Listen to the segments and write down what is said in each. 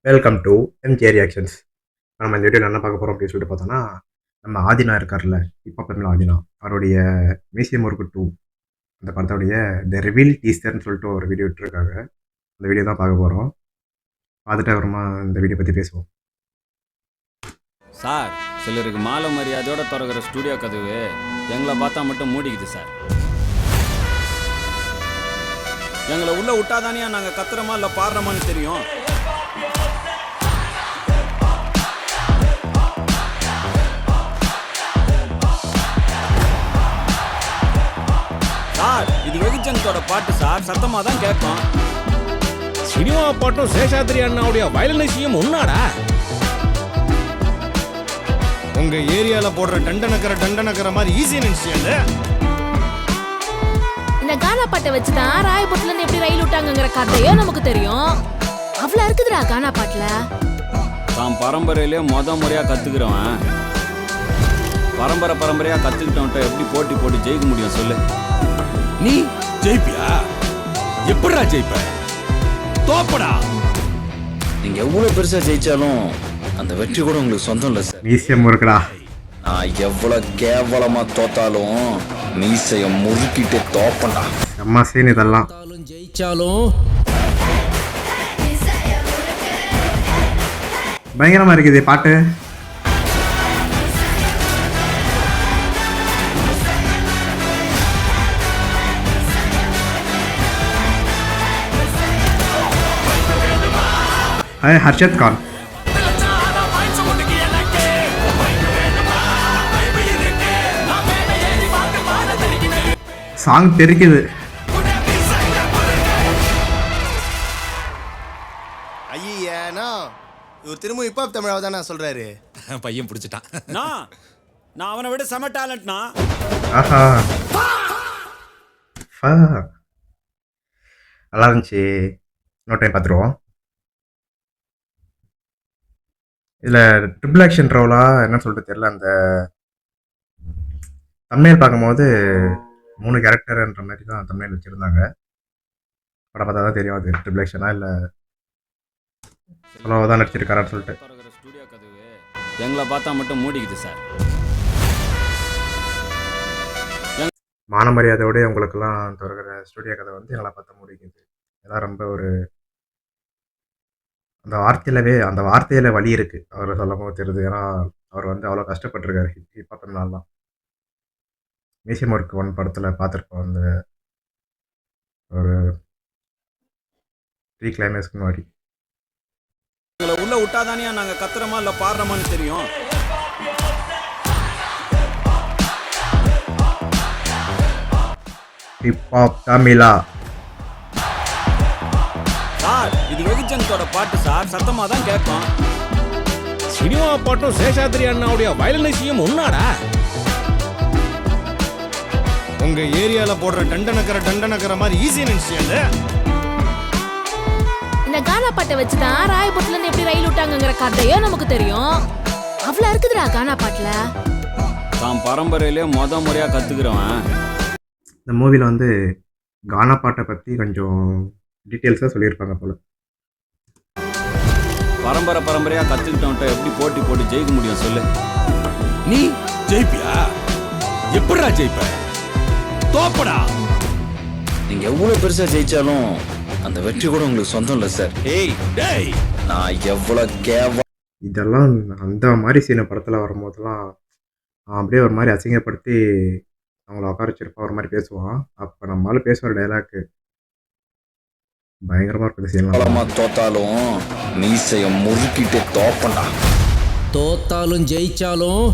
Welcome to MJ reactions. நம்ம இந்த வீடியோவில் என்ன பார்க்க போகிறோம் அப்படின்னு சொல்லிட்டு பார்த்தோன்னா, நம்ம ஆதினா இருக்கார்ல, இப்போ தமிழ் ஆதினா, அவருடைய மியூசியம் ஒர்க்கு 2 அந்த படத்தோடைய த ரிவீல் டீசர்னு சொல்லிட்டு ஒரு வீடியோ விட்டுருக்காங்க. அந்த வீடியோ தான் பார்க்க போகிறோம். பார்த்துட்டு அப்புறமா இந்த வீடியோ பற்றி பேசுவோம். சார், சிலருக்கு மாலை மரியாதையோட திறக்கிற ஸ்டுடியோ கதவு எங்களை பார்த்தா மட்டும் மூடிக்குது சார். எங்களை உள்ள விட்டாதானியா நாங்கள் கத்துறோமா இல்லை பாடுறோமான்னு தெரியும். சார், இது வெகுஜனத்தோட பாட்டு சார், சத்தமாக தான் கேட்கும். சினிமா பாட்டும் சேஷாத்ரி அண்ணாவுடைய வயலினிசியும் உன்னாடா? உங்க ஏரியால போடுற டண்டனக்கர மாதிரி ஈஸி நினைச்சியல்ல. இந்த கானா பாட்டை வச்சுதான் ராயபுரத்துல இருந்து எப்படி ரயில் விட்டாங்கிற கதையோ நமக்கு தெரியும். அவ்வளவு இருக்குதுடா கானா பாட்டுல. தான் பரம்பரையிலே முறையா கத்துக்கிறவன் பரம்பரையா கத்துக்கிட்டவன்ட்ட எப்படி போட்டி ஜெயிக்க முடியும் சொல்லு. நீ ஜெயிப்பியா? எப்படிடா ஜெயிப்ப? தோப்படா. நீங்க எவ்வளவு பெருசா ஜெயிச்சாலும் அந்த வெற்றி கூட உங்களுக்கு சொந்தம் இல்ல சார். மியூசியம் ஒர்க்குடா. நான் எவ்வளவு கேவலமா தோத்தாலும் மீசைய முறுக்கிட்டு தோப்பண்டா. செம்ம சீன் இதெல்லாம். ஜெயிச்சாலும் பயங்கரமாக இருக்குது பாட்டு. ஹர்ஷத் கான். சாங் தெரிக்குது. ஐயனா இவர் திரும்ப இப்ப தமிழாவை தான் நான் சொல்றாரு. பையன் பிடிச்சிட்டான். நான் அவனை விட செம டேலண்ட்னா. ஆஹா, நல்லா இருந்துச்சு. இன்னொரு டைம் பார்த்துருவோம். இதில் ட்ரிபிள் ஆக்ஷன் ரோலா என்ன சொல்லிட்டு தெரியல. அந்த தம்ப்நெயில் பார்க்கும்போது 3 கேரக்டர்ன்ற மாதிரி தான் தம்ப்நெயில் வச்சுருந்தாங்க. படம் பார்த்தா தான் தெரியும் அது ட்ரிபிள் ஆக்ஷனா இல்லை சொலோவாக தான் நடிச்சிருக்காரான்னு சொல்லிட்டு. ஸ்டுடியோ கதவு எங்களை பார்த்தா மட்டும் மூடிக்குது சார். மான மரியாதையோட உங்களுக்கெல்லாம் திறக்கிற ஸ்டுடியோ கதை வந்து எங்களை பார்த்தா முடிக்குது. இதெல்லாம் ரொம்ப ஒரு அந்த வார்த்தையில் வலி இருக்குது. அவர் சொல்லும் போது தெரியுது. ஏன்னா அவர் வந்து அவ்வளோ கஷ்டப்பட்டுருக்காரு ஹிப்ஹாப் தமிழ்நாள்லாம். மியூசியம் ஒர்க் 1 படத்தில் பார்த்துருப்போம். அந்த ஒரு ப்ரீ கிளைமேக்ஸ்க்கு முன்னாடி. எங்களை உள்ள விட்டாதானியா நாங்கள் கத்துறோமா இல்லை பாடுறோமான்னு தெரியும். ஹிப்ஹாப் தமிழா. சார், இது வெகுஜனத்தோட பாட்டு சார், சத்தமாக தான் கேட்கும். சினிமா பாட்டும் சேஷாத்ரி அண்ணாவுடைய வயலினிசியும் உன்னாடா? உங்க ஏரியால போடுற டண்டனக்கர மாதிரி ஈஸி நினைச்சியல்ல. இந்த கானா பாட்டை வச்சுதான் ராயபுரத்துல இருந்து எப்படி ரயில் விட்டாங்கிற கதையோ நமக்கு தெரியும். அவ்வளவு இருக்குதுடா கானா பாட்டுல. தான் பரம்பரையிலே முறையா கத்துக்கிறவன். இந்த மூவியில் வந்து கானா பாட்டை பற்றி கொஞ்சம் டீட்டெயில்ஸாக சொல்லியிருப்பாங்க போல. பரம்பரையா கத்துக்கிட்டவன்ட்ட எப்படி போட்டி ஜெயிக்க முடியும் சொல்லு. நீ ஜெயிப்பியா? எப்படிடா ஜெயிப்ப? தோப்படா. நீங்க எவ்வளவு பெருசா ஜெயிச்சாலும் அந்த வெற்றி கூட உங்களுக்கு சொந்தம் இல்ல சார். டேய், நான் எவ்வளவு இதெல்லாம் அந்த மாதிரி சீன படத்தில் வரும்போதெல்லாம் அப்படியே ஒரு மாதிரி அசிங்கப்படுத்தி அவங்கள உட்கார வச்சிருப்பான். ஒரு மாதிரி பேசுவான். அப்போ நம்மளால பேசுகிற டைலாக்கு பயங்கரமாக இருக்குது. கேவலமா சீன்லாம் தோத்தாலும் மீசைய முறுக்கிட்டு தோப்பண்டா. தோத்தாலும் ஜெயிச்சாலும்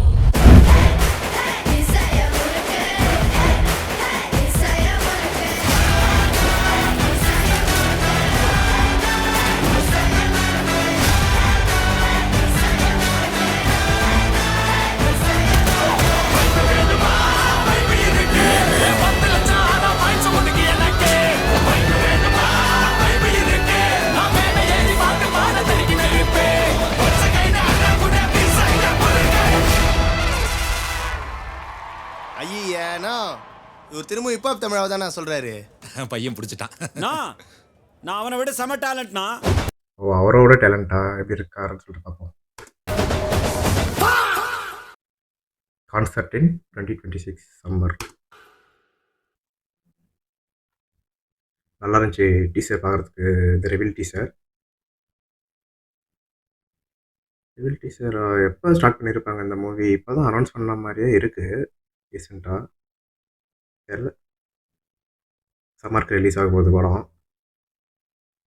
ஐயனா இவர் திரும்ப இப்ப தமிழாவை தான் நான் சொல்றாரு. பையன் பிடிச்சிட்டான். நான் அவனை விட செம டேலண்ட்னா. அவரோட டேலண்ட்டாக எப்படி இருக்காருன்னு சொல்லிட்டு பார்ப்போம். கான்சர்ட் இன் 2026 சம்மர். நல்லா இருந்துச்சு டீசர் பார்க்குறதுக்கு. இந்த ரிவீல் டீசர் எப்போ ஸ்டார்ட் பண்ணியிருப்பாங்க இந்த மூவி? இப்போ தான் அனௌன்ஸ் பண்ண மாதிரியே இருக்குது ரீசெண்டாக. தெரியல. சம்மருக்கு ரிலீஸ் ஆக போகுது படம்.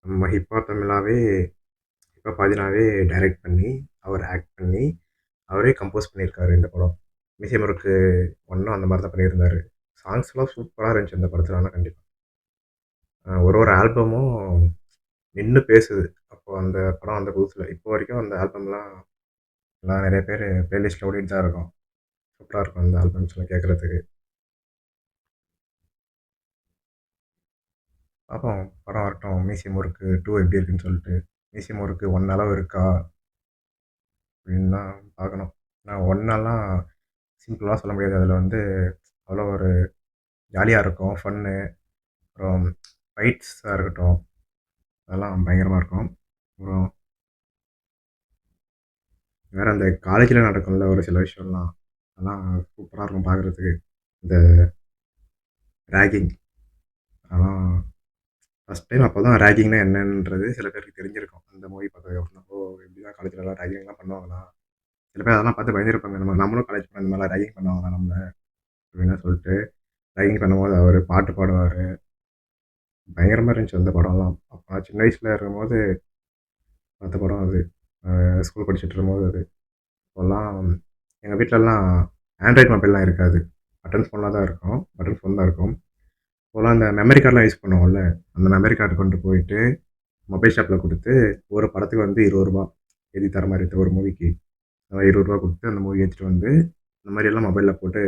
நம்ம ஹிப்ஹாப் தமிழாவே ஹிப்ஹாப் ஆதினாவே டைரக்ட் பண்ணி அவர் ஆக்ட் பண்ணி அவரே கம்போஸ் பண்ணியிருக்காரு இந்த படம். மிசியமருக்கு ஒன்றும் அந்த மாதிரி தான் பண்ணியிருந்தார். சாங்ஸ்லாம் சூப்பராக இருந்துச்சு இந்த படத்தில். ஆனால் கண்டிப்பாக ஒரு ஆல்பமும் நின்று பேசுது. அப்போது அந்த படம் அந்த புதுசில் இப்போ வரைக்கும் அந்த ஆல்பம்லாம் எல்லாம் நிறைய பேர் ப்ளேலிஸ்ட்டில் ஓடிட்டு தான் இருக்கும். சூப்பராக இருக்கும் அந்த ஆல்பம்ஸ்லாம் கேட்குறதுக்கு. பார்ப்போம் படம் வரட்டும். மியூசியம் ஒர்க்கு 2 எப்படி இருக்குன்னு சொல்லிட்டு. மியூசியம் ஒர்க்கு 1 அளவு இருக்கா அப்படின்னு தான் பார்க்கணும். நான் 1 சிம்பிளாக சொல்ல முடியாது. அதில் வந்து அவ்வளோ ஒரு ஜாலியாக இருக்கும், ஃபன்னு, அப்புறம் ஃபைட்ஸாக இருக்கட்டும், அதெல்லாம் பயங்கரமாக இருக்கும். அப்புறம் வேறு அந்த காலேஜில் நடக்கும்ல ஒரு சில விஷயம்லாம், அதெல்லாம் சூப்பராக இருக்கும் பார்க்குறதுக்கு. இந்த ரேகிங் அதெல்லாம் ஃபஸ்ட் டைம் அப்போ தான் ரேகிங்னா என்னன்றது சில பேருக்கு தெரிஞ்சிருக்கும். அந்த மூவி பார்த்ததுக்கப்புறம் எப்படி தான் காலேஜ்லலாம் ரேகிங்லாம் பண்ணுவாங்களா? சில பேர் அதெல்லாம் பார்த்து பயந்துருப்பாங்க. நம்மளும் காலேஜ் போனால் இந்த மாதிரிலாம் ரேகிங் பண்ணுவாங்களா நம்மளை அப்படின்னு சொல்லிட்டு. ரேகிங் பண்ணும்போது அவர் பாட்டு பாடுவார். பயங்கரமாக இருந்துச்சு அந்த படம்லாம். அப்போ நான் சின்ன வயசில் இருக்கும்போது பார்த்த படம் அது. ஸ்கூல் படிச்சுட்டு இருக்கும்போது அது. இப்போல்லாம் எங்கள் வீட்டிலலாம் ஆண்ட்ராய்ட் மொபைல்லாம் இருக்காது. பட்டன் ஃபோனாக தான் இருக்கும். பட்டன் ஃபோன் தான் இருக்கும். இப்போலாம் அந்த மெமரி கார்டெலாம் யூஸ் பண்ணுவோம்ல, அந்த மெமரி கார்டு கொண்டு போயிட்டு மொபைல் ஷாப்பில் கொடுத்து ஒரு படத்துக்கு வந்து ₹20 எழுதி தர மாதிரி இருக்குது ஒரு மூவிக்கு. அந்த ₹20 கொடுத்து அந்த மூவி ஏற்றிட்டு வந்து இந்த மாதிரியெல்லாம் மொபைலில் போட்டு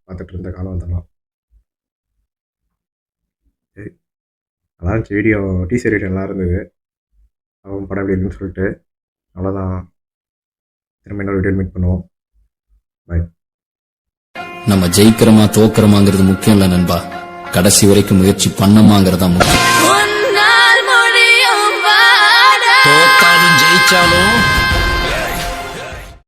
பார்த்துட்டு இருந்த காலம் அதெல்லாம். சரி, நல்லா இருந்துச்சு. வீடியோ டீசர் வீடியோ நல்லா இருந்தது. அவன் படம் எப்படி இருக்குன்னு சொல்லிட்டு. அவ்வளோதான். திரும்ப இன்னொரு வீடியோ மீட் பண்ணுவோம். பாய். நம்ம ஜெயிக்கிறோமா தோக்கிறோமாங்கிறது முக்கியம் இல்லை நண்பா, கடைசி வரைக்கும் முயற்சி பண்ணமாங்கிறதா முக்கியம். தோத்தாலும் ஜெயிச்சாலும்